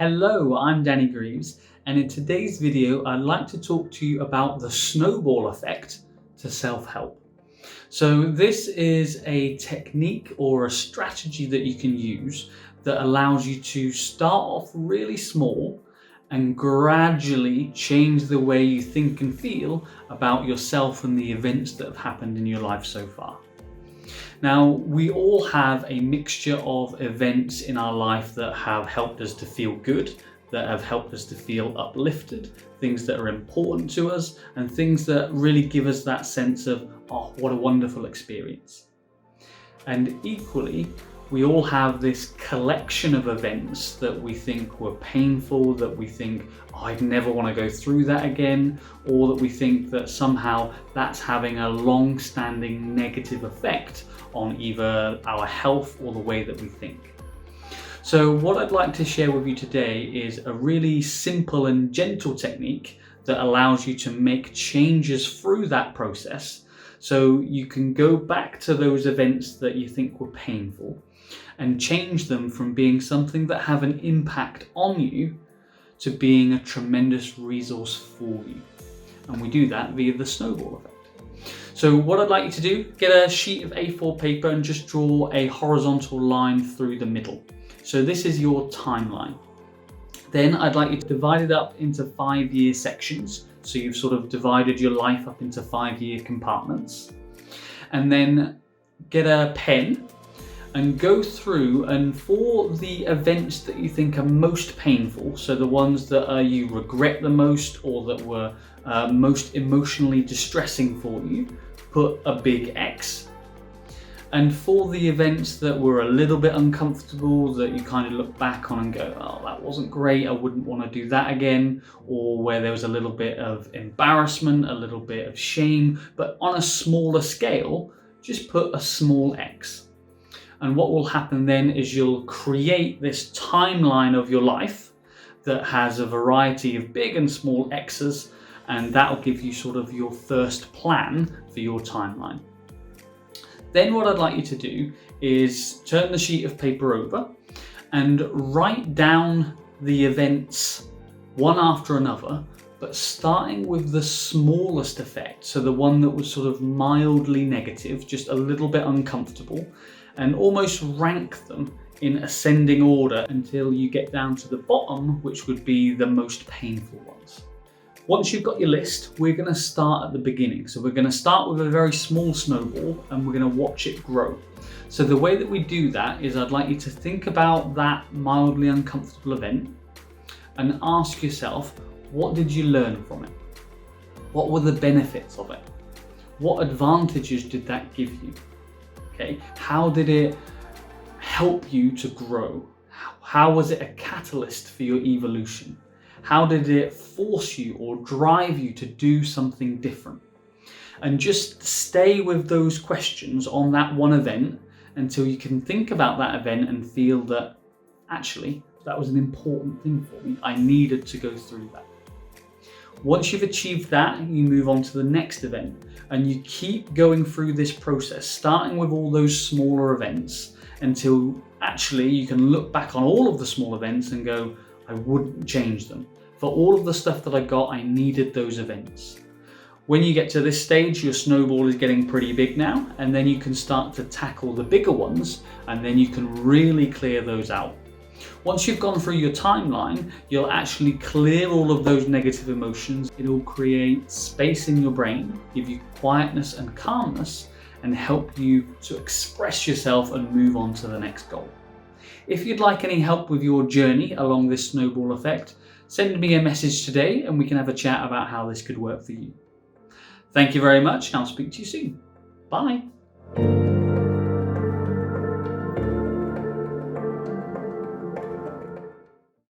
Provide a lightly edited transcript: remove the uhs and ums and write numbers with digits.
Hello, I'm Danny Greaves, and in today's video I'd like to talk to you about the snowball effect to self-help. So this is a technique or a strategy that you can use that allows you to start off really small and gradually change the way you think and feel about yourself and the events that have happened in your life so far. Now, we all have a mixture of events in our life that have helped us to feel good, that have helped us to feel uplifted, things that are important to us, and things that really give us that sense of, oh, what a wonderful experience. And equally, we all have this collection of events that we think were painful, that we think, oh, I'd never want to go through that again, or that we think that somehow that's having a long-standing negative effect on either our health or the way that we think. So what I'd like to share with you today is a really simple and gentle technique that allows you to make changes through that process so you can go back to those events that you think were painful and change them from being something that have an impact on you to being a tremendous resource for you. And we do that via the snowball effect. So what I'd like you to do, get a sheet of A4 paper and just draw a horizontal line through the middle. So this is your timeline. Then I'd like you to divide it up into 5-year sections. So you've sort of divided your life up into 5-year compartments. And then get a pen and go through, and for the events that you think are most painful, so the ones that you regret the most or that were most emotionally distressing for you, put a big X. And for the events that were a little bit uncomfortable, that you kind of look back on and go, oh, that wasn't great, I wouldn't want to do that again, or where there was a little bit of embarrassment, a little bit of shame, but on a smaller scale, just put a small X. And what will happen then is you'll create this timeline of your life that has a variety of big and small X's, and that'll give you sort of your first plan for your timeline. Then what I'd like you to do is turn the sheet of paper over and write down the events one after another, but starting with the smallest effect, so the one that was sort of mildly negative, just a little bit uncomfortable, and almost rank them in ascending order until you get down to the bottom, which would be the most painful ones. Once you've got your list, we're going to start at the beginning. So we're going to start with a very small snowball and we're going to watch it grow. So the way that we do that is I'd like you to think about that mildly uncomfortable event and ask yourself, what did you learn from it? What were the benefits of it? What advantages did that give you? Okay, how did it help you to grow? How was it a catalyst for your evolution? How did it force you or drive you to do something different? And just stay with those questions on that one event until you can think about that event and feel that actually that was an important thing for me. I needed to go through that. Once you've achieved that, you move on to the next event and you keep going through this process, starting with all those smaller events until actually you can look back on all of the small events and go, I wouldn't change them. For all of the stuff that I got, I needed those events. When you get to this stage, your snowball is getting pretty big now, and then you can start to tackle the bigger ones, and then you can really clear those out. Once you've gone through your timeline, you'll actually clear all of those negative emotions. It'll create space in your brain, give you quietness and calmness, and help you to express yourself and move on to the next goal. If you'd like any help with your journey along this snowball effect, send me a message today and we can have a chat about how this could work for you. Thank you very much, and I'll speak to you soon. Bye.